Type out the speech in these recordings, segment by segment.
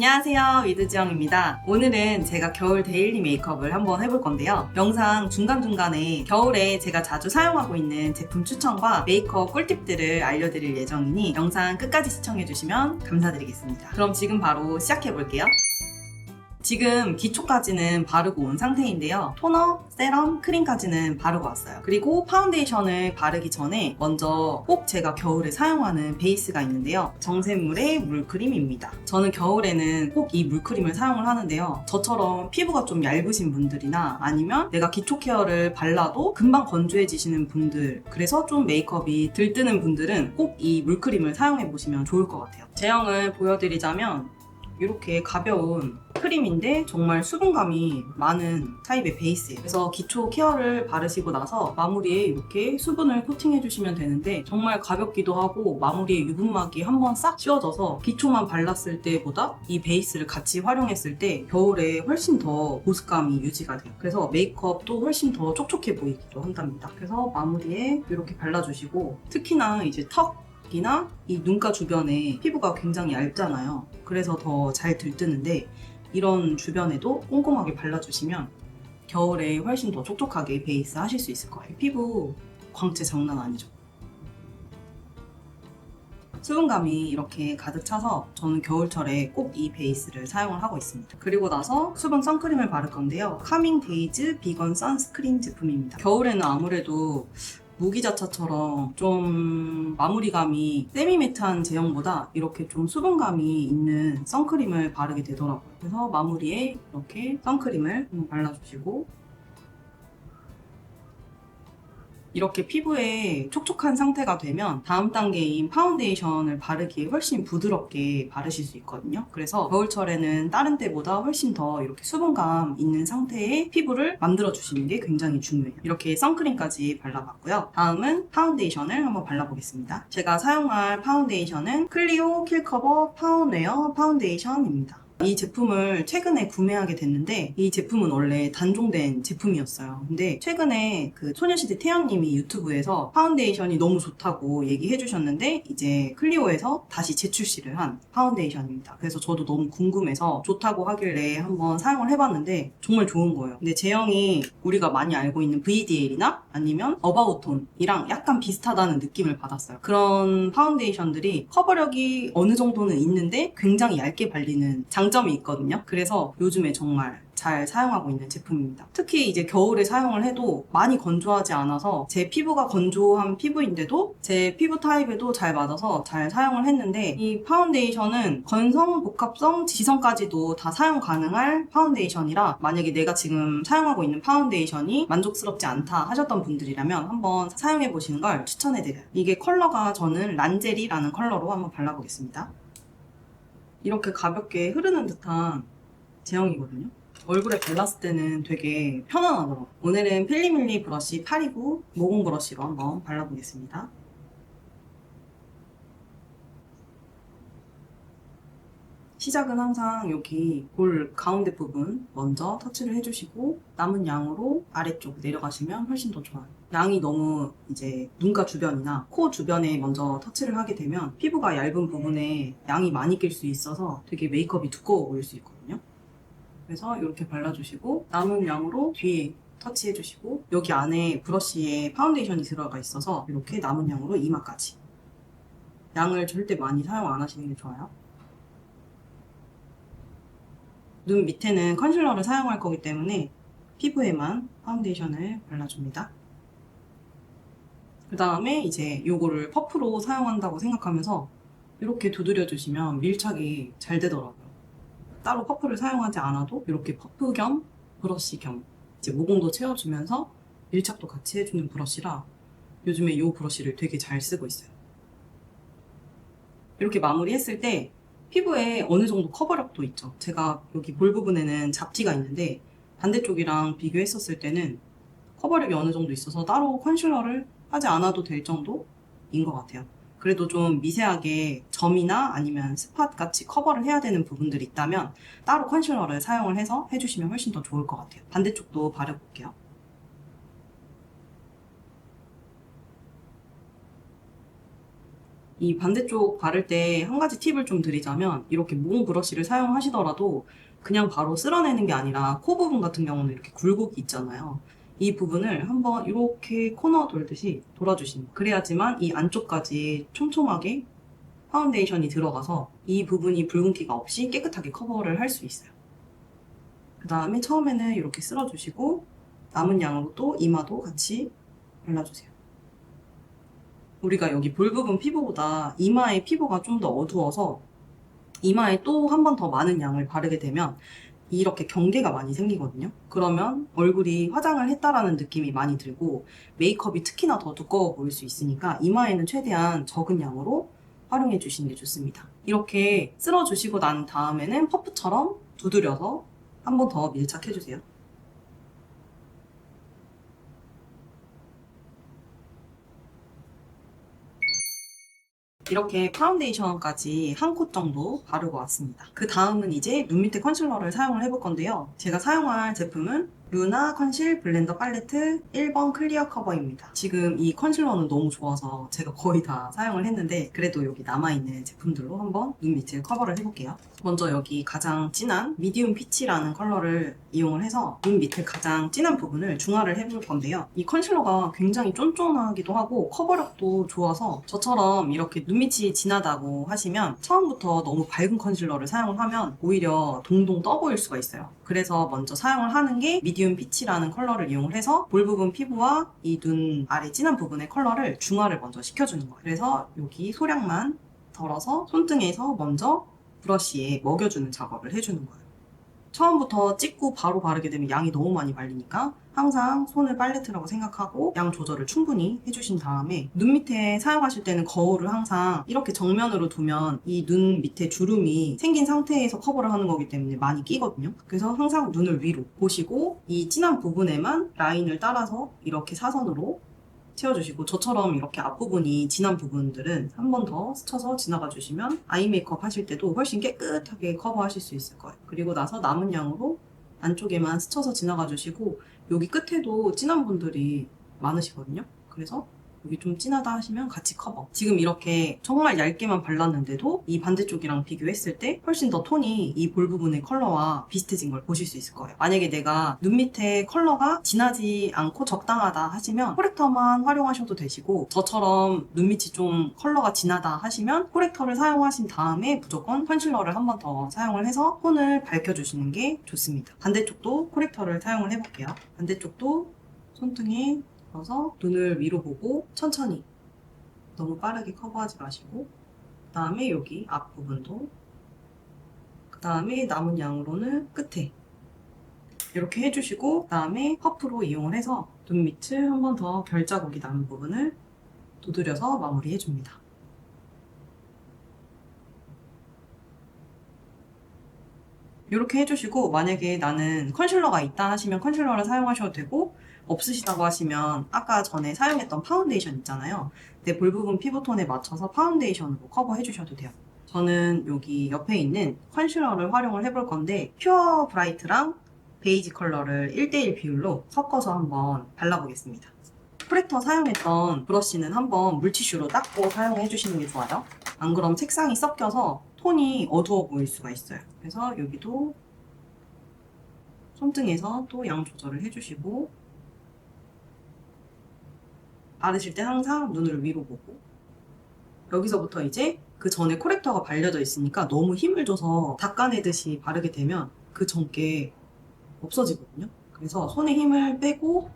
안녕하세요, 위드지영입니다. 오늘은 제가 겨울 데일리 메이크업을 한번 해볼 건데요. 영상 중간중간에 겨울에 제가 자주 사용하고 있는 제품 추천과 메이크업 꿀팁들을 알려드릴 예정이니 영상 끝까지 시청해주시면 감사드리겠습니다. 그럼 지금 바로 시작해볼게요. 지금 기초까지는 바르고 온 상태인데요. 토너, 세럼, 크림까지는 바르고 왔어요. 그리고 파운데이션을 바르기 전에 먼저 꼭 제가 겨울에 사용하는 베이스가 있는데요. 정샘물의 물크림입니다. 저는 겨울에는 꼭 이 물크림을 사용을 하는데요. 저처럼 피부가 좀 얇으신 분들이나 아니면 내가 기초 케어를 발라도 금방 건조해지시는 분들, 그래서 좀 메이크업이 들뜨는 분들은 꼭 이 물크림을 사용해 보시면 좋을 것 같아요. 제형을 보여드리자면 이렇게 가벼운 크림인데 정말 수분감이 많은 타입의 베이스예요. 그래서 기초 케어를 바르시고 나서 마무리에 이렇게 수분을 코팅해주시면 되는데 정말 가볍기도 하고 마무리에 유분막이 한번 싹 씌워져서 기초만 발랐을 때보다 이 베이스를 같이 활용했을 때 겨울에 훨씬 더 보습감이 유지가 돼요. 그래서 메이크업도 훨씬 더 촉촉해 보이기도 한답니다. 그래서 마무리에 이렇게 발라주시고 특히나 이제 이나 이 눈가 주변에 피부가 굉장히 얇잖아요. 그래서 더 잘 들뜨는데 이런 주변에도 꼼꼼하게 발라주시면 겨울에 훨씬 더 촉촉하게 베이스 하실 수 있을 거예요. 피부 광채 장난 아니죠. 수분감이 이렇게 가득 차서 저는 겨울철에 꼭 이 베이스를 사용을 하고 있습니다. 그리고 나서 수분 선크림을 바를 건데요. 카밍 데이즈 비건 선스크린 제품입니다. 겨울에는 아무래도 무기자차처럼 좀 마무리감이 세미매트한 제형보다 이렇게 좀 수분감이 있는 선크림을 바르게 되더라고요. 그래서 마무리에 이렇게 선크림을 발라주시고 이렇게 피부에 촉촉한 상태가 되면 다음 단계인 파운데이션을 바르기에 훨씬 부드럽게 바르실 수 있거든요. 그래서 겨울철에는 다른 때보다 훨씬 더 이렇게 수분감 있는 상태의 피부를 만들어주시는 게 굉장히 중요해요. 이렇게 선크림까지 발라봤고요. 다음은 파운데이션을 한번 발라보겠습니다. 제가 사용할 파운데이션은 클리오 킬커버 파운웨어 파운데이션입니다. 이 제품을 최근에 구매하게 됐는데 이 제품은 원래 단종된 제품이었어요. 근데 최근에 그 소녀시대 태연님이 유튜브에서 파운데이션이 너무 좋다고 얘기해 주셨는데 이제 클리오에서 다시 재출시를 한 파운데이션입니다. 그래서 저도 너무 궁금해서 좋다고 하길래 한번 사용을 해봤는데 정말 좋은 거예요. 근데 제형이 우리가 많이 알고 있는 VDL이나 아니면 어바웃톤이랑 약간 비슷하다는 느낌을 받았어요. 그런 파운데이션들이 커버력이 어느 정도는 있는데 굉장히 얇게 발리는 장점이 있거든요. 그래서 요즘에 정말 잘 사용하고 있는 제품입니다. 특히 이제 겨울에 사용을 해도 많이 건조하지 않아서 제 피부가 건조한 피부인데도 제 피부 타입에도 잘 맞아서 잘 사용을 했는데 이 파운데이션은 건성, 복합성, 지성까지도 다 사용 가능할 파운데이션이라 만약에 내가 지금 사용하고 있는 파운데이션이 만족스럽지 않다 하셨던 분들이라면 한번 사용해 보시는 걸 추천해드려요. 이게 컬러가 저는 란제리라는 컬러로 한번 발라보겠습니다. 이렇게 가볍게 흐르는 듯한 제형이거든요. 얼굴에 발랐을 때는 되게 편안하더라고요. 오늘은 필리밀리 브러쉬 829 모공 브러쉬로 한번 발라보겠습니다. 시작은 항상 여기 볼 가운데 부분 먼저 터치를 해주시고 남은 양으로 아래쪽 내려가시면 훨씬 더 좋아요. 양이 너무 이제 눈가 주변이나 코 주변에 먼저 터치를 하게 되면 피부가 얇은 부분에 양이 많이 낄 수 있어서 되게 메이크업이 두꺼워 보일 수 있거든요. 그래서 이렇게 발라주시고 남은 양으로 뒤에 터치해주시고 여기 안에 브러쉬에 파운데이션이 들어가 있어서 이렇게 남은 양으로 이마까지. 양을 절대 많이 사용 안 하시는 게 좋아요. 눈 밑에는 컨실러를 사용할 거기 때문에 피부에만 파운데이션을 발라줍니다. 그 다음에 이제 요거를 퍼프로 사용한다고 생각하면서 이렇게 두드려주시면 밀착이 잘 되더라고요. 따로 퍼프를 사용하지 않아도 이렇게 퍼프 겸 브러쉬 겸 이제 모공도 채워주면서 밀착도 같이 해주는 브러쉬라 요즘에 이 브러쉬를 되게 잘 쓰고 있어요. 이렇게 마무리했을 때 피부에 어느 정도 커버력도 있죠. 제가 여기 볼 부분에는 잡티가 있는데 반대쪽이랑 비교했었을 때는 커버력이 어느 정도 있어서 따로 컨실러를 하지 않아도 될 정도인 것 같아요. 그래도 좀 미세하게 점이나 아니면 스팟 같이 커버를 해야 되는 부분들이 있다면 따로 컨실러를 사용을 해서 해주시면 훨씬 더 좋을 것 같아요. 반대쪽도 바르볼게요. 이 반대쪽 바를 때 한 가지 팁을 좀 드리자면 이렇게 몽 브러쉬를 사용하시더라도 그냥 바로 쓸어내는 게 아니라 코 부분 같은 경우는 이렇게 굴곡이 있잖아요. 이 부분을 한번 이렇게 코너 돌듯이 돌아주시면 돼요. 그래야지만 이 안쪽까지 촘촘하게 파운데이션이 들어가서 이 부분이 붉은기가 없이 깨끗하게 커버를 할 수 있어요. 그 다음에 처음에는 이렇게 쓸어주시고 남은 양으로 또 이마도 같이 발라주세요. 우리가 여기 볼 부분 피부보다 이마의 피부가 좀 더 어두워서 이마에 또 한 번 더 많은 양을 바르게 되면 이렇게 경계가 많이 생기거든요. 그러면 얼굴이 화장을 했다라는 느낌이 많이 들고 메이크업이 특히나 더 두꺼워 보일 수 있으니까 이마에는 최대한 적은 양으로 활용해 주시는 게 좋습니다. 이렇게 쓸어주시고 난 다음에는 퍼프처럼 두드려서 한 번 더 밀착해 주세요. 이렇게 파운데이션까지 한 콧 정도 바르고 왔습니다. 그 다음은 이제 눈 밑에 컨실러를 사용을 해볼 건데요. 제가 사용할 제품은 루나 컨실 블렌더 팔레트 1번 클리어 커버입니다. 지금 이 컨실러는 너무 좋아서 제가 거의 다 사용을 했는데 그래도 여기 남아있는 제품들로 한번 눈 밑을 커버를 해볼게요. 먼저 여기 가장 진한 미디움 피치라는 컬러를 이용을 해서 눈 밑에 가장 진한 부분을 중화를 해볼 건데요. 이 컨실러가 굉장히 쫀쫀하기도 하고 커버력도 좋아서 저처럼 이렇게 눈밑이 진하다고 하시면 처음부터 너무 밝은 컨실러를 사용을 하면 오히려 동동 떠 보일 수가 있어요. 그래서 먼저 사용을 하는 게 미디움 피치라는 컬러를 이용을 해서 볼 부분 피부와 이 눈 아래 진한 부분의 컬러를 중화를 먼저 시켜주는 거예요. 그래서 여기 소량만 덜어서 손등에서 먼저 브러쉬에 먹여주는 작업을 해주는 거예요. 처음부터 찍고 바로 바르게 되면 양이 너무 많이 발리니까 항상 손을 팔레트라고 생각하고 양 조절을 충분히 해주신 다음에 눈 밑에 사용하실 때는 거울을 항상 이렇게 정면으로 두면 이 눈 밑에 주름이 생긴 상태에서 커버를 하는 거기 때문에 많이 끼거든요. 그래서 항상 눈을 위로 보시고 이 진한 부분에만 라인을 따라서 이렇게 사선으로 채워주시고 저처럼 이렇게 앞부분이 진한 부분들은 한 번 더 스쳐서 지나가 주시면 아이 메이크업 하실 때도 훨씬 깨끗하게 커버하실 수 있을 거예요. 그리고 나서 남은 양으로 안쪽에만 스쳐서 지나가 주시고 여기 끝에도 진한 분들이 많으시거든요. 그래서 여기 좀 진하다 하시면 같이 커버. 지금 이렇게 정말 얇게만 발랐는데도 이 반대쪽이랑 비교했을 때 훨씬 더 톤이 이 볼 부분의 컬러와 비슷해진 걸 보실 수 있을 거예요. 만약에 내가 눈 밑에 컬러가 진하지 않고 적당하다 하시면 코렉터만 활용하셔도 되시고 저처럼 눈밑이 좀 컬러가 진하다 하시면 코렉터를 사용하신 다음에 무조건 컨실러를 한 번 더 사용을 해서 톤을 밝혀주시는 게 좋습니다. 반대쪽도 코렉터를 사용을 해볼게요. 반대쪽도 손등에 그래서 눈을 위로 보고 천천히 너무 빠르게 커버하지 마시고 그 다음에 여기 앞부분도 그 다음에 남은 양으로는 끝에 이렇게 해주시고 그 다음에 퍼프로 이용을 해서 눈 밑을 한 번 더 결자국이 남은 부분을 두드려서 마무리해줍니다. 이렇게 해주시고 만약에 나는 컨실러가 있다 하시면 컨실러를 사용하셔도 되고 없으시다고 하시면 아까 전에 사용했던 파운데이션 있잖아요. 내 볼 부분 피부톤에 맞춰서 파운데이션으로 커버해 주셔도 돼요. 저는 여기 옆에 있는 컨실러를 활용을 해볼 건데 퓨어 브라이트랑 베이지 컬러를 1대1 비율로 섞어서 한번 발라보겠습니다. 프렉터 사용했던 브러쉬는 한번 물티슈로 닦고 사용해 주시는 게 좋아요. 안 그럼 색상이 섞여서 톤이 어두워 보일 수가 있어요. 그래서 여기도 손등에서 또 양 조절을 해주시고 바르실 때 항상 눈을 위로 보고 여기서부터 이제 그 전에 코렉터가 발려져 있으니까 너무 힘을 줘서 닦아내듯이 바르게 되면 그 전게 없어지거든요. 그래서 손에 힘을 빼고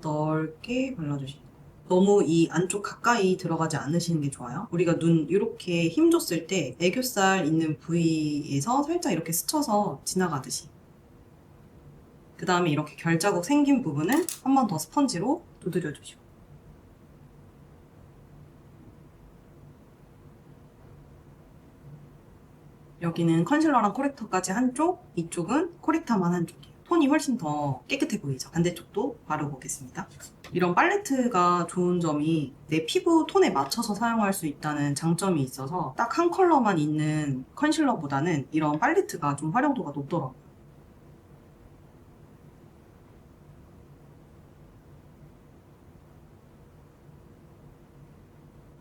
넓게 발라주시고 너무 이 안쪽 가까이 들어가지 않으시는 게 좋아요. 우리가 눈 이렇게 힘 줬을 때 애교살 있는 부위에서 살짝 이렇게 스쳐서 지나가듯이 그 다음에 이렇게 결자국 생긴 부분은 한 번 더 스펀지로 두드려 주시고 여기는 컨실러랑 코렉터까지 한쪽, 이쪽은 코렉터만 한쪽이에요. 톤이 훨씬 더 깨끗해 보이죠? 반대쪽도 바르고 오겠습니다. 이런 팔레트가 좋은 점이 내 피부 톤에 맞춰서 사용할 수 있다는 장점이 있어서 딱 한 컬러만 있는 컨실러보다는 이런 팔레트가 좀 활용도가 높더라고요.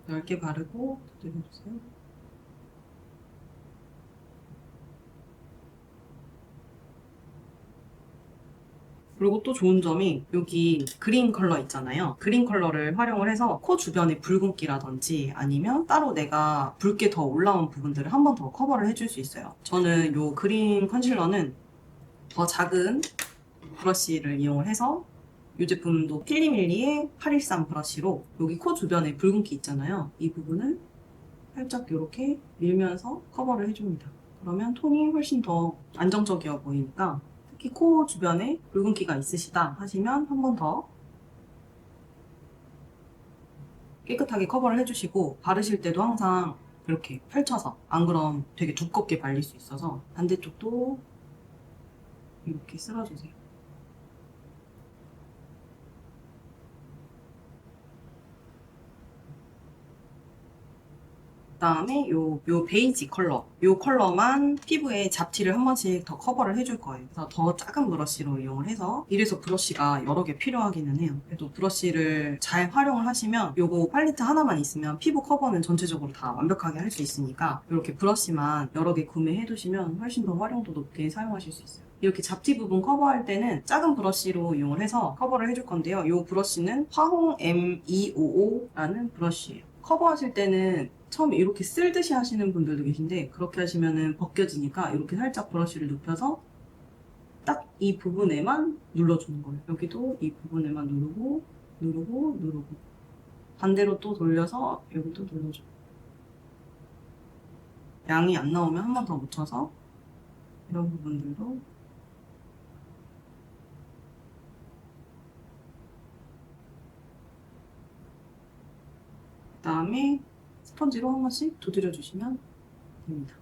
넓게 바르고 두드려주세요. 그리고 또 좋은 점이 여기 그린 컬러 있잖아요. 그린 컬러를 활용을 해서 코 주변의 붉은기라든지 아니면 따로 내가 붉게 더 올라온 부분들을 한 번 더 커버를 해줄 수 있어요. 저는 이 그린 컨실러는 더 작은 브러쉬를 이용을 해서 이 제품도 필리밀리의 813 브러쉬로 여기 코 주변에 붉은기 있잖아요. 이 부분을 살짝 이렇게 밀면서 커버를 해줍니다. 그러면 톤이 훨씬 더 안정적이어 보이니까 특히 코 주변에 붉은기가 있으시다 하시면 한 번 더 깨끗하게 커버를 해주시고 바르실 때도 항상 이렇게 펼쳐서 안 그럼 되게 두껍게 발릴 수 있어서 반대쪽도 이렇게 쓸어주세요. 그다음에 요 베이지 컬러, 요 컬러만 피부에 잡티를 한 번씩 더 커버를 해줄 거예요. 그래서 더 작은 브러쉬로 이용을 해서 이래서 브러쉬가 여러 개 필요하기는 해요. 그래도 브러쉬를 잘 활용을 하시면 요거 팔레트 하나만 있으면 피부 커버는 전체적으로 다 완벽하게 할 수 있으니까 이렇게 브러쉬만 여러 개 구매해 두시면 훨씬 더 활용도 높게 사용하실 수 있어요. 이렇게 잡티 부분 커버할 때는 작은 브러쉬로 이용을 해서 커버를 해줄 건데요. 이 브러쉬는 화홍 M255라는 브러쉬예요. 커버하실 때는 처음에 이렇게 쓸듯이 하시는 분들도 계신데 그렇게 하시면은 벗겨지니까 이렇게 살짝 브러쉬를 눕혀서 딱 이 부분에만 눌러주는 거예요. 여기도 이 부분에만 누르고 누르고 누르고 반대로 또 돌려서 여기도 눌러줘요. 양이 안 나오면 한 번 더 묻혀서 이런 부분들도 그다음에 스펀지로 한 번씩 두드려 주시면 됩니다.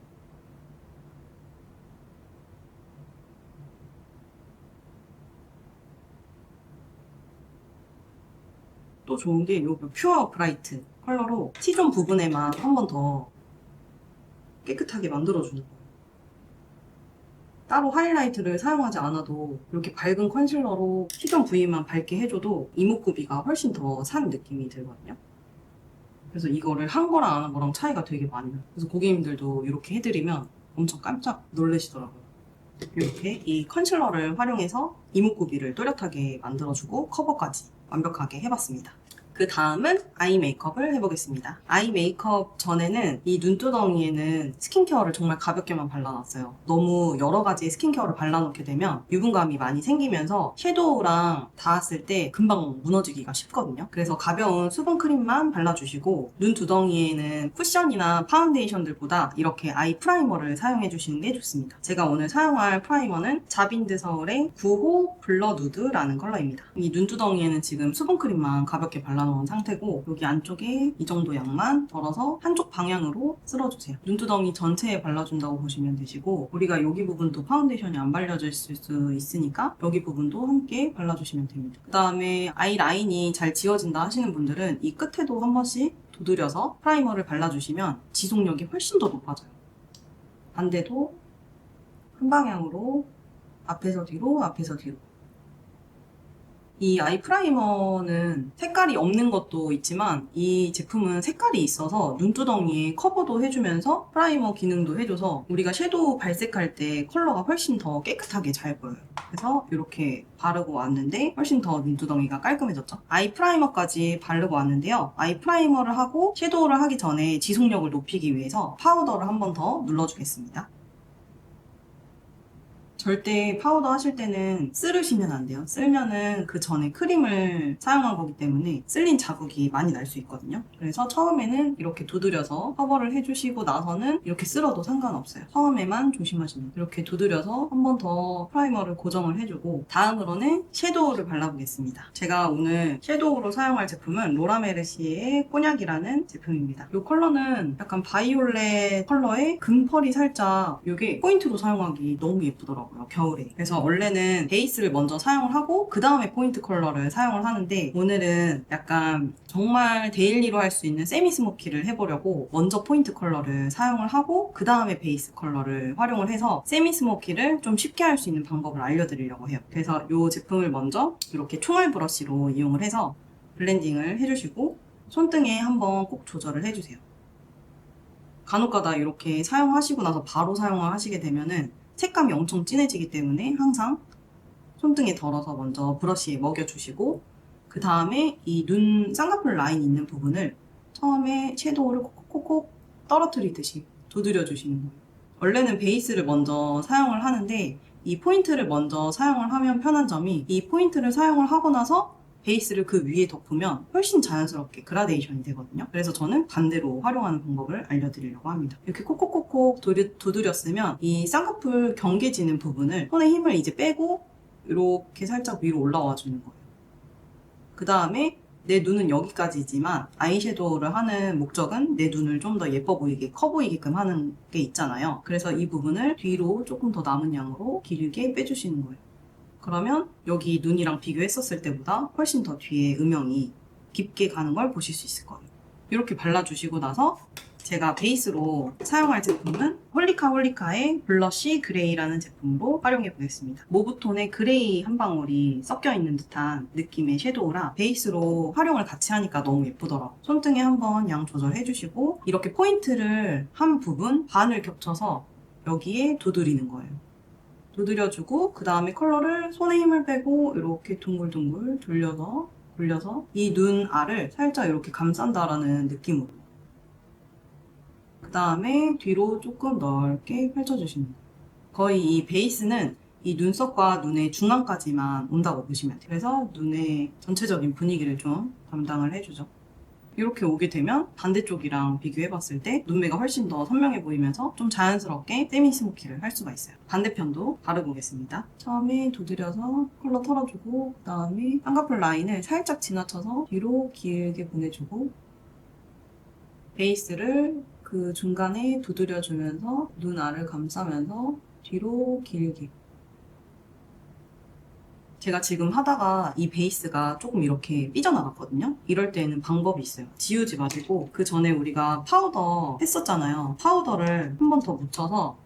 또 좋은 게 요 퓨어 브라이트 컬러로 T존 부분에만 한 번 더 깨끗하게 만들어주는 거예요. 따로 하이라이트를 사용하지 않아도 이렇게 밝은 컨실러로 T존 부위만 밝게 해줘도 이목구비가 훨씬 더 산 느낌이 들거든요. 그래서 이거를 한 거랑 안 한 거랑 차이가 되게 많이 나요. 그래서 고객님들도 이렇게 해드리면 엄청 깜짝 놀라시더라고요. 이렇게 이 컨실러를 활용해서 이목구비를 또렷하게 만들어주고 커버까지 완벽하게 해봤습니다. 그 다음은 아이 메이크업을 해보겠습니다. 아이 메이크업 전에는 이 눈두덩이에는 스킨케어를 정말 가볍게만 발라놨어요. 너무 여러 가지 스킨케어를 발라놓게 되면 유분감이 많이 생기면서 섀도우랑 닿았을 때 금방 무너지기가 쉽거든요. 그래서 가벼운 수분 크림만 발라주시고 눈두덩이에는 쿠션이나 파운데이션들보다 이렇게 아이 프라이머를 사용해주시는 게 좋습니다. 제가 오늘 사용할 프라이머는 자빈드 서울의 9호 블러 누드라는 컬러입니다. 이 눈두덩이에는 지금 수분 크림만 가볍게 발라놓은 상태고 여기 안쪽에 이 정도 양만 덜어서 한쪽 방향으로 쓸어주세요. 눈두덩이 전체에 발라준다고 보시면 되시고 우리가 여기 부분도 파운데이션이 안 발려져 있을 수 있으니까 여기 부분도 함께 발라주시면 됩니다. 그 다음에 아이 라인이 잘 지워진다 하시는 분들은 이 끝에도 한 번씩 두드려서 프라이머를 발라주시면 지속력이 훨씬 더 높아져요. 반대도 한 방향으로 앞에서 뒤로 앞에서 뒤로. 이 아이 프라이머는 색깔이 없는 것도 있지만 이 제품은 색깔이 있어서 눈두덩이에 커버도 해주면서 프라이머 기능도 해줘서 우리가 섀도우 발색할 때 컬러가 훨씬 더 깨끗하게 잘 보여요. 그래서 이렇게 바르고 왔는데 훨씬 더 눈두덩이가 깔끔해졌죠. 아이 프라이머까지 바르고 왔는데요. 아이 프라이머를 하고 섀도우를 하기 전에 지속력을 높이기 위해서 파우더를 한 번 더 눌러주겠습니다. 절대 파우더 하실 때는 쓸으시면 안 돼요. 쓸면은 그 전에 크림을 사용한 거기 때문에 쓸린 자국이 많이 날 수 있거든요. 그래서 처음에는 이렇게 두드려서 커버를 해주시고 나서는 이렇게 쓸어도 상관없어요. 처음에만 조심하시면 이렇게 두드려서 한 번 더 프라이머를 고정을 해주고 다음으로는 섀도우를 발라보겠습니다. 제가 오늘 섀도우로 사용할 제품은 로라메르시의 꼬냑이라는 제품입니다. 이 컬러는 약간 바이올렛 컬러에 금펄이 살짝 이게 포인트로 사용하기 너무 예쁘더라고요. 겨울에. 그래서 원래는 베이스를 먼저 사용을 하고 그 다음에 포인트 컬러를 사용을 하는데 오늘은 약간 정말 데일리로 할 수 있는 세미 스모키를 해보려고 먼저 포인트 컬러를 사용을 하고 그 다음에 베이스 컬러를 활용을 해서 세미 스모키를 좀 쉽게 할 수 있는 방법을 알려드리려고 해요. 그래서 이 제품을 먼저 이렇게 총알 브러쉬로 이용을 해서 블렌딩을 해주시고 손등에 한번 꼭 조절을 해주세요. 간혹가다 이렇게 사용하시고 나서 바로 사용을 하시게 되면은 색감이 엄청 진해지기 때문에 항상 손등에 덜어서 먼저 브러쉬에 먹여주시고, 그 다음에 이 눈 쌍꺼풀 라인 있는 부분을 처음에 섀도우를 콕콕콕 떨어뜨리듯이 두드려 주시는 거예요. 원래는 베이스를 먼저 사용을 하는데 이 포인트를 먼저 사용을 하면 편한 점이, 이 포인트를 사용을 하고 나서 베이스를 그 위에 덮으면 훨씬 자연스럽게 그라데이션이 되거든요. 그래서 저는 반대로 활용하는 방법을 알려드리려고 합니다. 이렇게 콕콕콕콕 두드렸으면 이 쌍꺼풀 경계지는 부분을 손에 힘을 이제 빼고 이렇게 살짝 위로 올라와 주는 거예요. 그 다음에 내 눈은 여기까지지만 아이섀도우를 하는 목적은 내 눈을 좀 더 예뻐 보이게, 커 보이게끔 하는 게 있잖아요. 그래서 이 부분을 뒤로 조금 더 남은 양으로 길게 빼주시는 거예요. 그러면 여기 눈이랑 비교했었을 때보다 훨씬 더 뒤에 음영이 깊게 가는 걸 보실 수 있을 거예요. 이렇게 발라주시고 나서 제가 베이스로 사용할 제품은 홀리카홀리카의 블러쉬 그레이라는 제품으로 활용해 보겠습니다. 모브톤에 그레이 한 방울이 섞여 있는 듯한 느낌의 섀도우라 베이스로 활용을 같이 하니까 너무 예쁘더라고요. 손등에 한번 양 조절해 주시고 이렇게 포인트를 한 부분 반을 겹쳐서 여기에 두드리는 거예요. 두드려주고 그 다음에 컬러를 손에 힘을 빼고 이렇게 둥글둥글 돌려서 굴려서 이 눈 알을 살짝 이렇게 감싼다라는 느낌으로, 그 다음에 뒤로 조금 넓게 펼쳐주시면 돼요. 거의 이 베이스는 이 눈썹과 눈의 중앙까지만 온다고 보시면 돼요. 그래서 눈의 전체적인 분위기를 좀 담당을 해주죠. 이렇게 오게 되면 반대쪽이랑 비교해봤을 때 눈매가 훨씬 더 선명해 보이면서 좀 자연스럽게 세미 스모키를 할 수가 있어요. 반대편도 바르보겠습니다. 처음에 두드려서 컬러 털어주고, 그 다음에 쌍꺼풀 라인을 살짝 지나쳐서 뒤로 길게 보내주고, 베이스를 그 중간에 두드려주면서 눈 알을 감싸면서 뒤로 길게. 제가 지금 하다가 이 베이스가 조금 이렇게 삐져나갔거든요. 이럴 때는 방법이 있어요. 지우지 마시고 그 전에 우리가 파우더 했었잖아요. 파우더를 한 번 더 묻혀서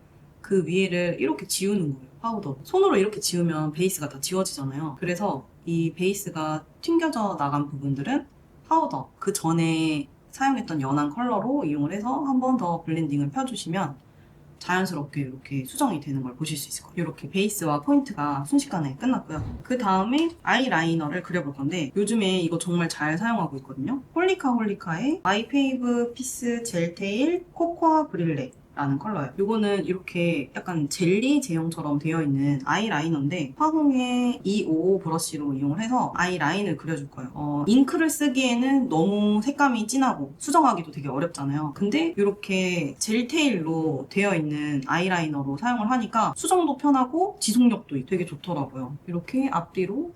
그 위에를 이렇게 지우는 거예요. 파우더. 손으로 이렇게 지우면 베이스가 다 지워지잖아요. 그래서 이 베이스가 튕겨져 나간 부분들은 파우더, 그 전에 사용했던 연한 컬러로 이용을 해서 한 번 더 블렌딩을 펴주시면 자연스럽게 이렇게 수정이 되는 걸 보실 수 있을 거예요. 이렇게 베이스와 포인트가 순식간에 끝났고요. 그 다음에 아이라이너를 그려볼 건데 요즘에 이거 정말 잘 사용하고 있거든요. 홀리카홀리카의 마이 페이브 피스 젤테일 코코아 브릴레 라는 컬러예요. 이거는 이렇게 약간 젤리 제형처럼 되어 있는 아이라이너인데 화홍의 255 브러쉬로 이용을 해서 아이라인을 그려줄 거예요. 잉크를 쓰기에는 너무 색감이 진하고 수정하기도 되게 어렵잖아요. 근데 이렇게 젤테일로 되어 있는 아이라이너로 사용을 하니까 수정도 편하고 지속력도 되게 좋더라고요. 이렇게 앞뒤로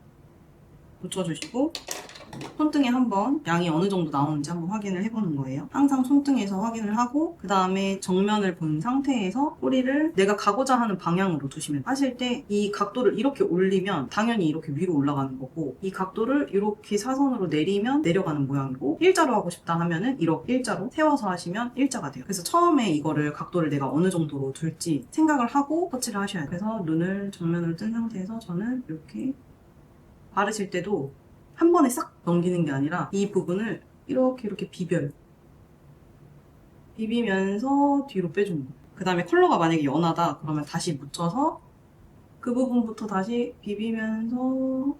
붙여주시고 손등에 한번 양이 어느 정도 나오는지 한번 확인을 해보는 거예요. 항상 손등에서 확인을 하고 그 다음에 정면을 본 상태에서 꼬리를 내가 가고자 하는 방향으로 두시면, 하실 때 이 각도를 이렇게 올리면 당연히 이렇게 위로 올라가는 거고, 이 각도를 이렇게 사선으로 내리면 내려가는 모양이고, 일자로 하고 싶다 하면은 이렇게 일자로 세워서 하시면 일자가 돼요. 그래서 처음에 이거를 각도를 내가 어느 정도로 둘지 생각을 하고 터치를 하셔야 돼요. 그래서 눈을 정면으로 뜬 상태에서 저는 이렇게 바르실 때도 한 번에 싹 넘기는 게 아니라 이 부분을 이렇게 비벼요. 비비면서 뒤로 빼주는 거예요. 그 다음에 컬러가 만약에 연하다 그러면 다시 묻혀서 그 부분부터 다시 비비면서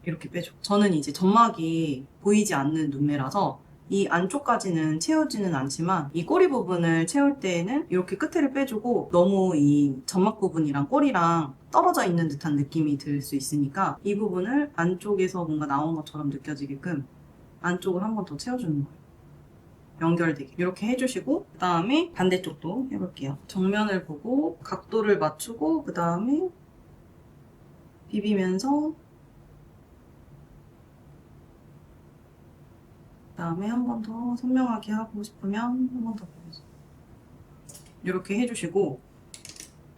이렇게 빼줘. 저는 이제 점막이 보이지 않는 눈매라서 이 안쪽까지는 채우지는 않지만 이 꼬리 부분을 채울 때에는 이렇게 끝에를 빼주고, 너무 이 점막 부분이랑 꼬리랑 떨어져 있는 듯한 느낌이 들 수 있으니까 이 부분을 안쪽에서 뭔가 나온 것처럼 느껴지게끔 안쪽을 한 번 더 채워주는 거예요. 연결되게 이렇게 해주시고, 그 다음에 반대쪽도 해볼게요. 정면을 보고 각도를 맞추고 그 다음에 비비면서, 그 다음에 한 번 더 선명하게 하고 싶으면 한 번 더 보여줘. 이렇게 해주시고,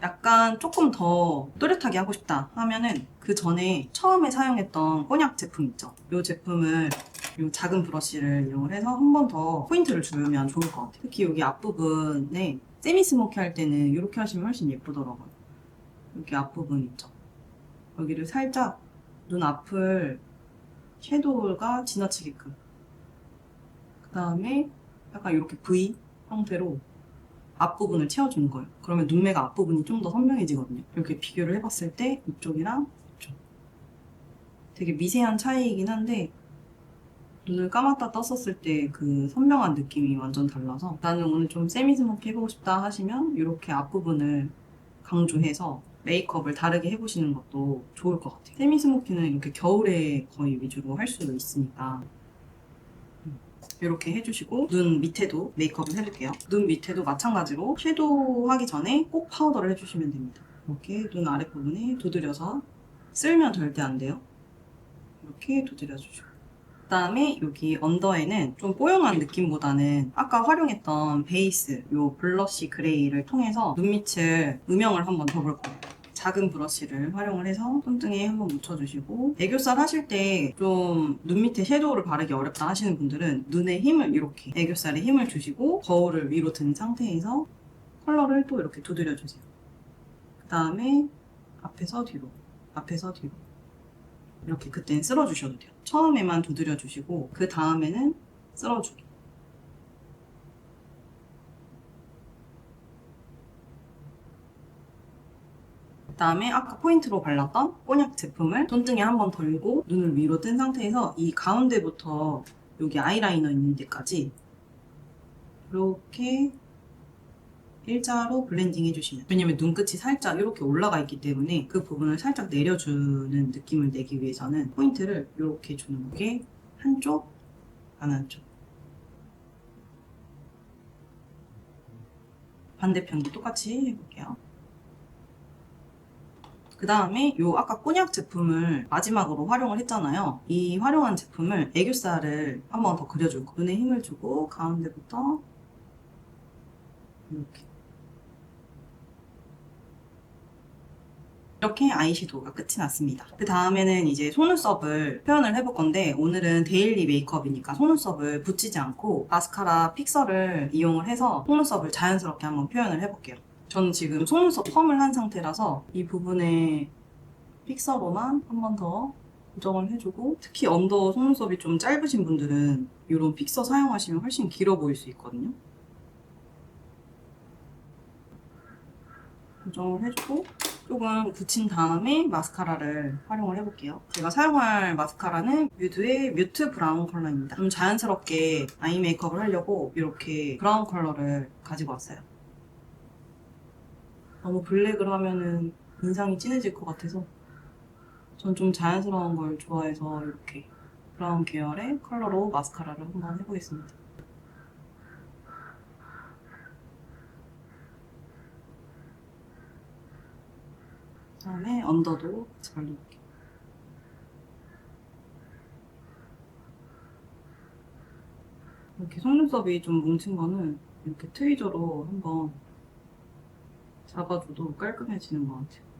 약간 조금 더 또렷하게 하고 싶다 하면은 그 전에 처음에 사용했던 꼬냑 제품 있죠? 이 제품을, 이 작은 브러쉬를 이용을 해서 한 번 더 포인트를 주면 좋을 것 같아요. 특히 여기 앞부분에 세미 스모키 할 때는 이렇게 하시면 훨씬 예쁘더라고요. 여기 앞부분 있죠? 여기를 살짝 눈 앞을 섀도우가 지나치게끔. 그 다음에 약간 이렇게 V 형태로 앞부분을 채워주는 거예요. 그러면 눈매가 앞부분이 좀 더 선명해지거든요. 이렇게 비교를 해봤을 때 이쪽이랑 이쪽. 되게 미세한 차이이긴 한데 눈을 감았다 떴었을 때 그 선명한 느낌이 완전 달라서 나는 오늘 좀 세미스모키 해보고 싶다 하시면 이렇게 앞부분을 강조해서 메이크업을 다르게 해보시는 것도 좋을 것 같아요. 세미스모키는 이렇게 겨울에 거의 위주로 할 수 있으니까 이렇게 해주시고 눈 밑에도 메이크업을 해볼게요. 눈 밑에도 마찬가지로 섀도우 하기 전에 꼭 파우더를 해주시면 됩니다. 이렇게 눈 아랫부분에 두드려서 쓸면 절대 안 돼요. 이렇게 두드려주시고 그 다음에 여기 언더에는 좀 뽀용한 느낌보다는 아까 활용했던 베이스 요 블러쉬 그레이를 통해서 눈밑을 음영을 한번 더 볼 거예요. 작은 브러쉬를 활용을 해서 손등에 한번 묻혀주시고 애교살 하실 때 좀 눈 밑에 섀도우를 바르기 어렵다 하시는 분들은 눈에 힘을 이렇게 애교살에 힘을 주시고 거울을 위로 든 상태에서 컬러를 또 이렇게 두드려주세요. 그 다음에 앞에서 뒤로 앞에서 뒤로 이렇게 그때는 쓸어주셔도 돼요. 처음에만 두드려주시고 그 다음에는 쓸어주기. 그 다음에 아까 포인트로 발랐던 꼬냑 제품을 손등에 한번 덜고 눈을 위로 뜬 상태에서 이 가운데부터 여기 아이라이너 있는 데까지 이렇게 일자로 블렌딩 해주시면, 왜냐면 눈끝이 살짝 이렇게 올라가 있기 때문에 그 부분을 살짝 내려주는 느낌을 내기 위해서는 포인트를 이렇게 주는 게 한쪽, 안 한쪽. 반대편도 똑같이 해볼게요. 그 다음에 요 아까 꼬냑 제품을 마지막으로 활용을 했잖아요. 이 활용한 제품을 애교살을 한번 더 그려줄 거예요. 눈에 힘을 주고 가운데부터 이렇게 아이섀도우가 끝이 났습니다. 그 다음에는 이제 속눈썹을 표현을 해볼 건데 오늘은 데일리 메이크업이니까 속눈썹을 붙이지 않고 마스카라 픽서를 이용을 해서 속눈썹을 자연스럽게 한번 표현을 해볼게요. 저는 지금 속눈썹 펌을 한 상태라서 이 부분에 픽서로만 한 번 더 고정을 해주고, 특히 언더 속눈썹이 좀 짧으신 분들은 이런 픽서 사용하시면 훨씬 길어 보일 수 있거든요. 고정을 해주고 조금 붙인 다음에 마스카라를 활용을 해볼게요. 제가 사용할 마스카라는 뮤드의 뮤트 브라운 컬러입니다. 좀 자연스럽게 아이 메이크업을 하려고 이렇게 브라운 컬러를 가지고 왔어요. 너무 블랙을 하면은 인상이 진해질 것 같아서 전 좀 자연스러운 걸 좋아해서 이렇게 브라운 계열의 컬러로 마스카라를 한번 해보겠습니다. 그다음에 언더도 같이 발라볼게요. 이렇게 속눈썹이 좀 뭉친 거는 이렇게 트위저로 한번 잡아줘도 깔끔해지는 것 같아요.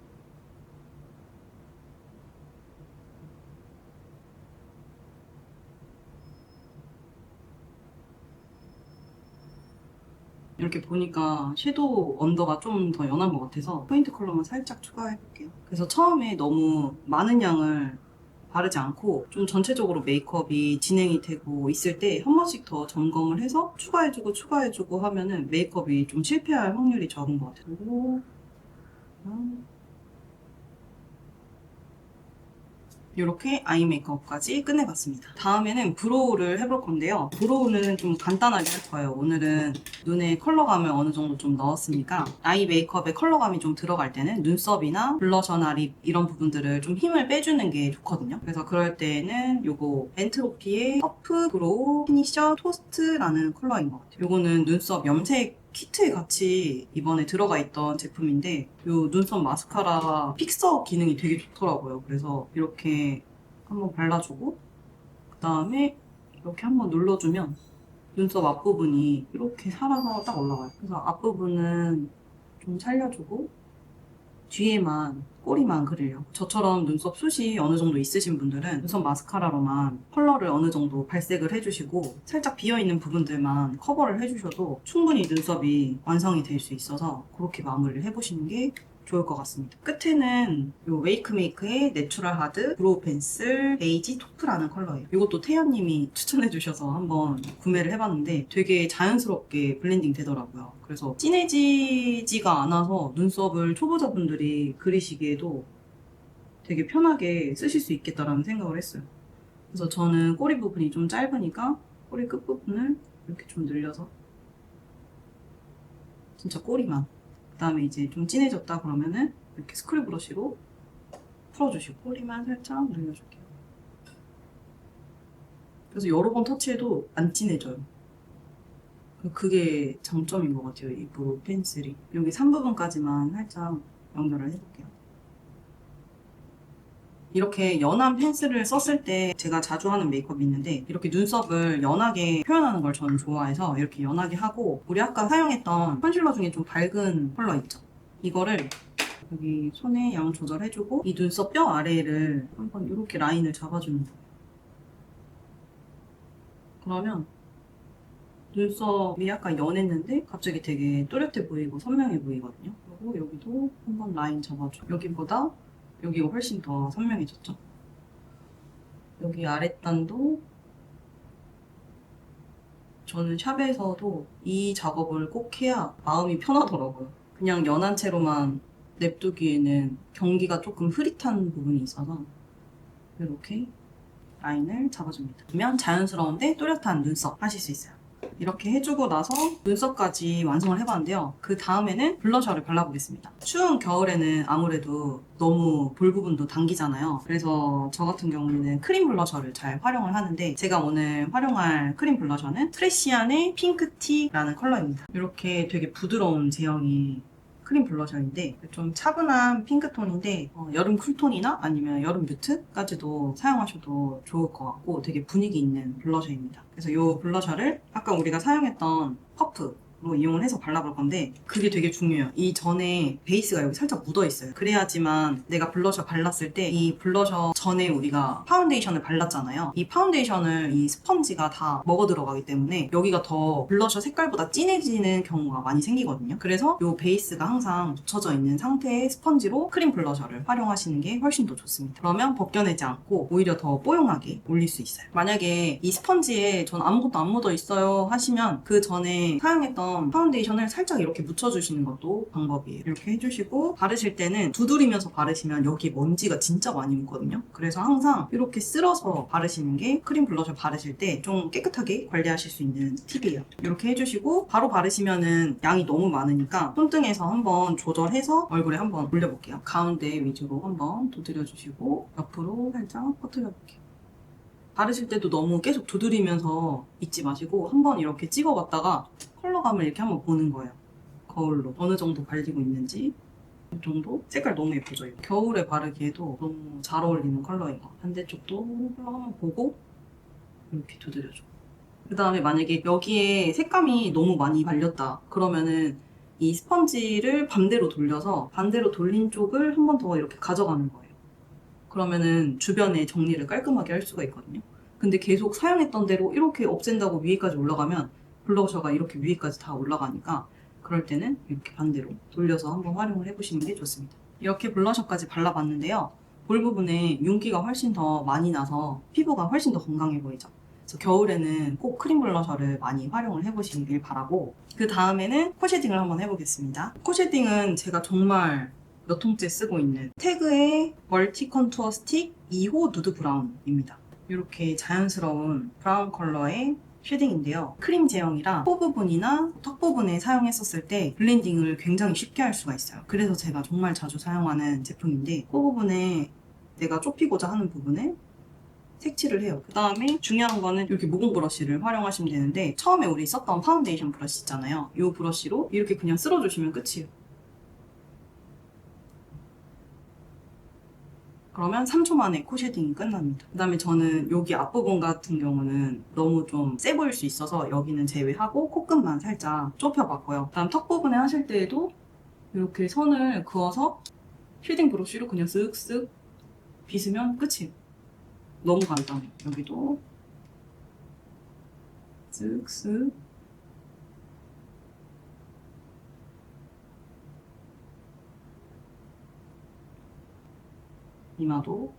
이렇게 보니까 섀도우 언더가 좀 더 연한 것 같아서 포인트 컬러만 살짝 추가해볼게요. 그래서 처음에 너무 많은 양을 바르지 않고 좀 전체적으로 메이크업이 진행이 되고 있을 때 한 번씩 더 점검을 해서 추가해주고 하면은 메이크업이 좀 실패할 확률이 적은 것 같아요. 그리고 이렇게 아이 메이크업까지 끝내봤습니다. 다음에는 브로우를 해볼 건데요. 브로우는 좀 간단하게 할 거예요. 오늘은 눈에 컬러감을 어느 정도 좀 넣었으니까 아이 메이크업에 컬러감이 좀 들어갈 때는 눈썹이나 블러셔나 립 이런 부분들을 좀 힘을 빼주는 게 좋거든요. 그래서 그럴 때는 요거 엔트로피의 퍼프 브로우 피니셔 토스트라는 컬러인 것 같아요. 요거는 눈썹 염색 키트에 같이 이번에 들어가 있던 제품인데 이 눈썹 마스카라 픽서 기능이 되게 좋더라고요. 그래서 이렇게 한번 발라주고 그 다음에 이렇게 한번 눌러주면 눈썹 앞부분이 이렇게 살아서 딱 올라가요. 그래서 앞부분은 좀 살려주고 뒤에만 꼬리만 그려요. 저처럼 눈썹 숱이 어느 정도 있으신 분들은 눈썹 마스카라로만 컬러를 어느 정도 발색을 해주시고 살짝 비어있는 부분들만 커버를 해주셔도 충분히 눈썹이 완성이 될 수 있어서 그렇게 마무리를 해보시는 게 좋을 것 같습니다. 끝에는 요 웨이크메이크의 내추럴 하드 브로우 펜슬 베이지 토프라는 컬러예요. 이것도 태연님이 추천해주셔서 한번 구매를 해봤는데 되게 자연스럽게 블렌딩 되더라고요. 그래서 진해지지가 않아서 눈썹을 초보자분들이 그리시기에도 되게 편하게 쓰실 수 있겠다라는 생각을 했어요. 그래서 저는 꼬리 부분이 좀 짧으니까 꼬리 끝부분을 이렇게 좀 늘려서 진짜 꼬리만. 그 다음에 이제 좀 진해졌다 그러면은 이렇게 스크류 브러쉬로 풀어주시고 꼬리만 살짝 늘려줄게요. 그래서 여러 번 터치해도 안 진해져요. 그게 장점인 것 같아요, 이 브로우 펜슬이. 여기 3부분까지만 살짝 연결을 해볼게요. 이렇게 연한 펜슬을 썼을 때 제가 자주 하는 메이크업이 있는데 이렇게 눈썹을 연하게 표현하는 걸 저는 좋아해서 이렇게 연하게 하고 우리 아까 사용했던 컨실러 중에 좀 밝은 컬러 있죠? 이거를 여기 손에 양 조절해주고 이 눈썹 뼈 아래를 한번 이렇게 라인을 잡아주는 거예요. 그러면 눈썹이 약간 연했는데 갑자기 되게 또렷해 보이고 선명해 보이거든요. 그리고 여기도 한번 라인 잡아줘. 여기보다 여기가 훨씬 더 선명해졌죠. 여기 아랫단도 저는 샵에서도 이 작업을 꼭 해야 마음이 편하더라고요. 그냥 연한 채로만 냅두기에는 경기가 조금 흐릿한 부분이 있어서 이렇게 라인을 잡아줍니다. 그러면 자연스러운데 또렷한 눈썹 하실 수 있어요. 이렇게 해주고 나서 눈썹까지 완성을 해봤는데요. 그 다음에는 블러셔를 발라보겠습니다. 추운 겨울에는 아무래도 너무 볼 부분도 당기잖아요. 그래서 저 같은 경우에는 크림 블러셔를 잘 활용을 하는데 제가 오늘 활용할 크림 블러셔는 트레시안의 핑크티라는 컬러입니다. 이렇게 되게 부드러운 제형이 크림 블러셔인데 좀 차분한 핑크톤인데 여름 쿨톤이나 아니면 여름 뮤트까지도 사용하셔도 좋을 것 같고 되게 분위기 있는 블러셔입니다. 그래서 이 블러셔를 아까 우리가 사용했던 퍼프로 이용을 해서 발라볼 건데 그게 되게 중요해요. 이 전에 베이스가 여기 살짝 묻어 있어요. 그래야지만 내가 블러셔 발랐을 때 이 블러셔 전에 우리가 파운데이션을 발랐잖아요. 이 파운데이션을 이 스펀지가 다 먹어 들어가기 때문에 여기가 더 블러셔 색깔보다 진해지는 경우가 많이 생기거든요. 그래서 이 베이스가 항상 묻혀져 있는 상태의 스펀지로 크림 블러셔를 활용하시는 게 훨씬 더 좋습니다. 그러면 벗겨내지 않고 오히려 더 뽀용하게 올릴 수 있어요. 만약에 이 스펀지에 전 아무것도 안 묻어 있어요 하시면 그 전에 사용했던 파운데이션을 살짝 이렇게 묻혀주시는 것도 방법이에요. 이렇게 해주시고 바르실 때는 두드리면서 바르시면 여기 먼지가 진짜 많이 묻거든요. 그래서 항상 이렇게 쓸어서 바르시는 게 크림 블러셔 바르실 때 좀 깨끗하게 관리하실 수 있는 팁이에요. 이렇게 해주시고 바로 바르시면은 양이 너무 많으니까 손등에서 한번 조절해서 얼굴에 한번 올려볼게요. 가운데 위주로 한번 두드려주시고 옆으로 살짝 퍼뜨려볼게요. 바르실 때도 너무 계속 두드리면서 있지 마시고 한번 이렇게 찍어봤다가 컬러감을 이렇게 한번 보는 거예요. 거울로 어느 정도 발리고 있는지 이 정도? 색깔 너무 예쁘죠? 이거? 겨울에 바르기에도 너무 잘 어울리는 컬러인 것 같아요. 반대쪽도 컬러 한번 보고 이렇게 두드려줘. 그 다음에 만약에 여기에 색감이 너무 많이 발렸다 그러면은 이 스펀지를 반대로 돌려서 반대로 돌린 쪽을 한 번 더 이렇게 가져가는 거예요. 그러면은 주변에 정리를 깔끔하게 할 수가 있거든요. 근데 계속 사용했던 대로 이렇게 없앤다고 위에까지 올라가면 블러셔가 이렇게 위에까지 다 올라가니까 그럴 때는 이렇게 반대로 돌려서 한번 활용을 해보시는 게 좋습니다. 이렇게 블러셔까지 발라봤는데요. 볼 부분에 윤기가 훨씬 더 많이 나서 피부가 훨씬 더 건강해 보이죠. 그래서 겨울에는 꼭 크림 블러셔를 많이 활용을 해보시길 바라고 그 다음에는 코 쉐딩을 한번 해보겠습니다. 코 쉐딩은 제가 정말 몇 통째 쓰고 있는 태그의 멀티 컨투어 스틱 2호 누드 브라운입니다. 이렇게 자연스러운 브라운 컬러의 쉐딩인데요. 크림 제형이라 코 부분이나 턱 부분에 사용했었을 때 블렌딩을 굉장히 쉽게 할 수가 있어요. 그래서 제가 정말 자주 사용하는 제품인데 코 부분에 내가 좁히고자 하는 부분을 색칠을 해요. 그 다음에 중요한 거는 이렇게 모공 브러쉬를 활용하시면 되는데 처음에 우리 썼던 파운데이션 브러쉬 있잖아요. 이 브러쉬로 이렇게 그냥 쓸어주시면 끝이에요. 그러면 3초 만에 코 쉐딩이 끝납니다. 그 다음에 저는 여기 앞부분 같은 경우는 너무 좀 세 보일 수 있어서 여기는 제외하고 코끝만 살짝 좁혀봤고요. 그 다음 턱 부분에 하실 때에도 이렇게 선을 그어서 쉐딩 브러쉬로 그냥 쓱쓱 빗으면 끝이에요. 너무 간단해요. 여기도 쓱쓱 이마도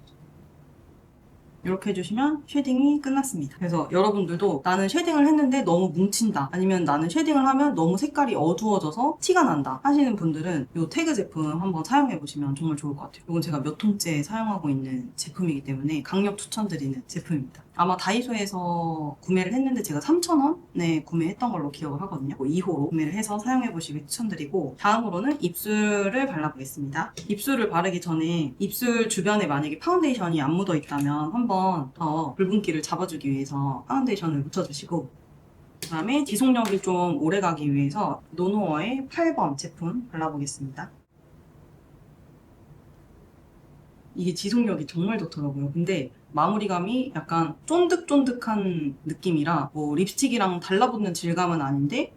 이렇게 해주시면 쉐딩이 끝났습니다. 그래서 여러분들도 나는 쉐딩을 했는데 너무 뭉친다, 아니면 나는 쉐딩을 하면 너무 색깔이 어두워져서 티가 난다 하시는 분들은 이 태그 제품 한번 사용해보시면 정말 좋을 것 같아요. 이건 제가 몇 통째 사용하고 있는 제품이기 때문에 강력 추천드리는 제품입니다. 아마 다이소에서 구매를 했는데 제가 3,000원에 구매했던 걸로 기억을 하거든요. 2호로 구매를 해서 사용해보시길 추천드리고, 다음으로는 입술을 발라보겠습니다. 입술을 바르기 전에 입술 주변에 만약에 파운데이션이 안 묻어 있다면 한번 더 붉은기를 잡아주기 위해서 파운데이션을 묻혀주시고, 그 다음에 지속력이 좀 오래가기 위해서 노노어의 8번 제품 발라보겠습니다. 이게 지속력이 정말 좋더라고요. 근데 마무리감이 약간 쫀득쫀득한 느낌이라 뭐 립스틱이랑 달라붙는 질감은 아닌데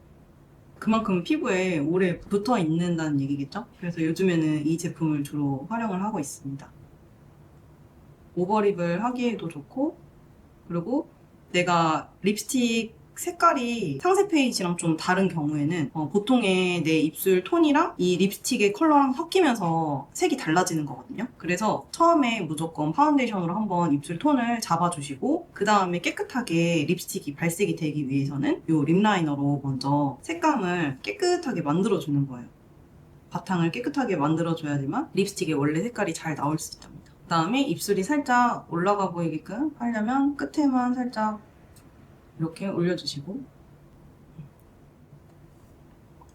그만큼 피부에 오래 붙어 있는다는 얘기겠죠? 그래서 요즘에는 이 제품을 주로 활용을 하고 있습니다. 오버립을 하기에도 좋고, 그리고 내가 립스틱 색깔이 상세 페이지랑 좀 다른 경우에는 보통의 내 입술 톤이랑 이 립스틱의 컬러랑 섞이면서 색이 달라지는 거거든요. 그래서 처음에 무조건 파운데이션으로 한번 입술 톤을 잡아주시고, 그 다음에 깨끗하게 립스틱이 발색이 되기 위해서는 이 립라이너로 먼저 색감을 깨끗하게 만들어주는 거예요. 바탕을 깨끗하게 만들어줘야지만 립스틱의 원래 색깔이 잘 나올 수 있답니다. 그 다음에 입술이 살짝 올라가 보이게끔 하려면 끝에만 살짝 이렇게 올려주시고,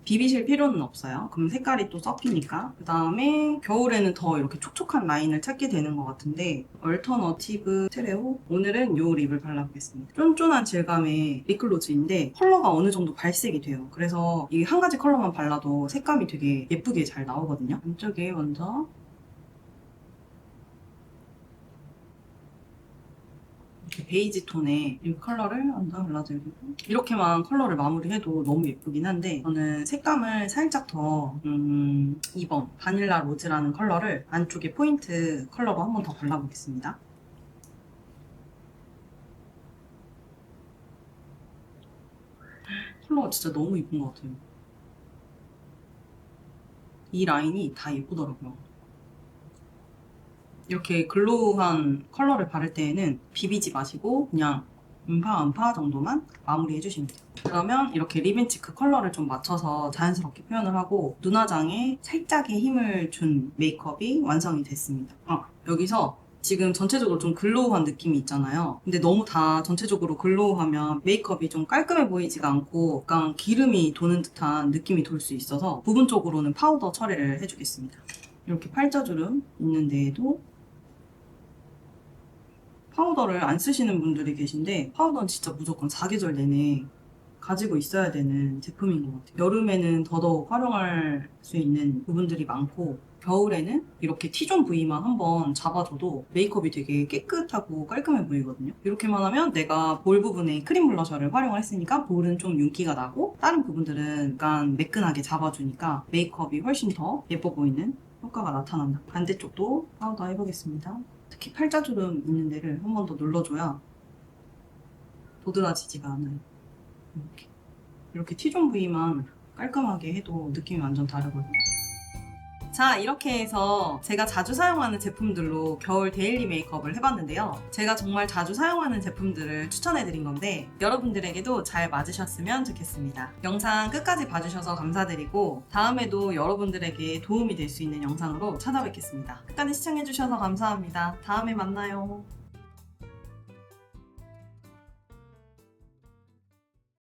비비실 필요는 없어요. 그럼 색깔이 또 섞이니까. 그 다음에 겨울에는 더 이렇게 촉촉한 라인을 찾게 되는 것 같은데, 얼터너티브 스테레오, 오늘은 이 립을 발라보겠습니다. 쫀쫀한 질감의 립글로즈인데 컬러가 어느 정도 발색이 돼요. 그래서 이 한 가지 컬러만 발라도 색감이 되게 예쁘게 잘 나오거든요. 안쪽에 먼저 이렇게 베이지 톤의 이 컬러를 먼저 발라주고, 이렇게만 컬러를 마무리해도 너무 예쁘긴 한데 저는 색감을 살짝 더 2번 바닐라 로즈라는 컬러를 안쪽에 포인트 컬러로 한 번 더 발라보겠습니다. 컬러가 진짜 너무 예쁜 것 같아요. 이 라인이 다 예쁘더라고요. 이렇게 글로우한 컬러를 바를 때에는 비비지 마시고 그냥 음파 정도만 마무리 해주시면 돼요. 그러면 이렇게 립앤치크 컬러를 좀 맞춰서 자연스럽게 표현을 하고 눈화장에 살짝의 힘을 준 메이크업이 완성이 됐습니다. 여기서 지금 전체적으로 좀 글로우한 느낌이 있잖아요. 근데 너무 다 전체적으로 글로우하면 메이크업이 좀 깔끔해 보이지가 않고 약간 기름이 도는 듯한 느낌이 돌 수 있어서 부분적으로는 파우더 처리를 해주겠습니다. 이렇게 팔자주름 있는 데에도 파우더를 안 쓰시는 분들이 계신데, 파우더는 진짜 무조건 사계절 내내 가지고 있어야 되는 제품인 것 같아요. 여름에는 더더욱 활용할 수 있는 부분들이 많고, 겨울에는 이렇게 T존 부위만 한번 잡아줘도 메이크업이 되게 깨끗하고 깔끔해 보이거든요. 이렇게만 하면 내가 볼 부분에 크림 블러셔를 활용을 했으니까 볼은 좀 윤기가 나고, 다른 부분들은 약간 매끈하게 잡아주니까 메이크업이 훨씬 더 예뻐 보이는 효과가 나타난다. 반대쪽도 파우더 해보겠습니다. 특히 팔자주름 있는 데를 한 번 더 눌러줘야 도드라지지가 않아요. 이렇게 T존 부위만 깔끔하게 해도 느낌이 완전 다르거든요. 자, 이렇게 해서 제가 자주 사용하는 제품들로 겨울 데일리 메이크업을 해봤는데요. 제가 정말 자주 사용하는 제품들을 추천해드린 건데 여러분들에게도 잘 맞으셨으면 좋겠습니다. 영상 끝까지 봐주셔서 감사드리고 다음에도 여러분들에게 도움이 될 수 있는 영상으로 찾아뵙겠습니다. 끝까지 시청해주셔서 감사합니다. 다음에 만나요.